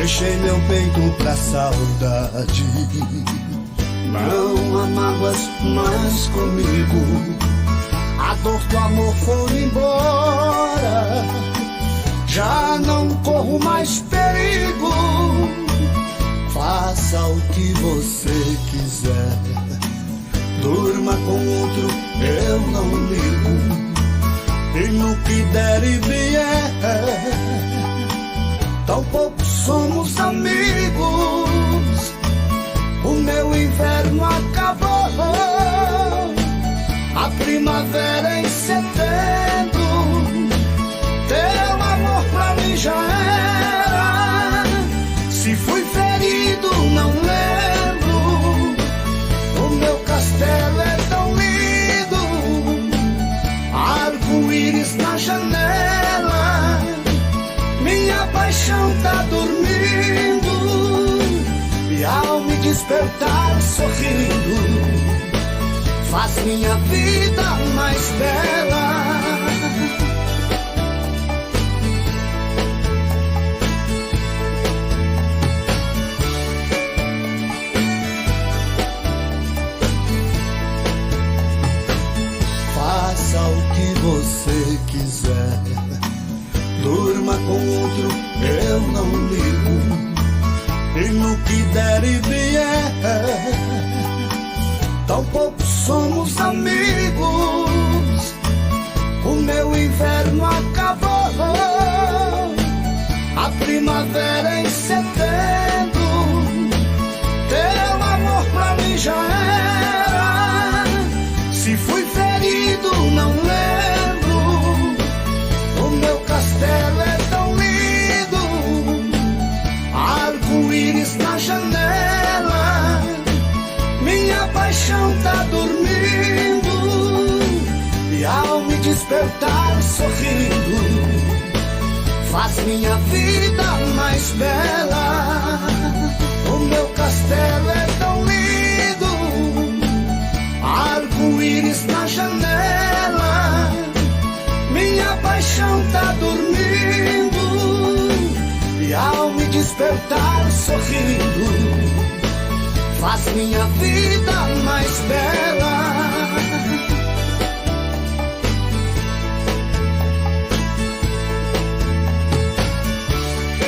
fechei meu peito pra saudade. Não há mágoas mais comigo, a dor do amor foi embora. Já não corro mais perigo, faça o que você quiser. Durma com outro, eu não ligo. E no que der e vier, tão pouco somos amigos. O meu inverno acabou, a primavera em setembro. Teu amor pra mim já era. Se fui ferido, não lembro. O meu castelo é tão lindo, arco-íris na janela. Minha paixão tá dormindo, e ao me despertar sorrindo, faz minha vida mais bela. Faça o que você quiser, durma com outro, eu não ligo. E no que der e vier, tão pouco somos amigos. O meu inverno acabou, a primavera em setembro. Teu amor pra mim já era. Se fui ferido, não lembro. O meu castelo é tão lindo, arco-íris na janela. Minha paixão tá dormindo, e ao me despertar sorrindo, faz minha vida mais bela. O meu castelo é tão lindo, arco-íris na janela. Minha paixão tá dormindo, e ao me despertar sorrindo, faz minha vida mais bela.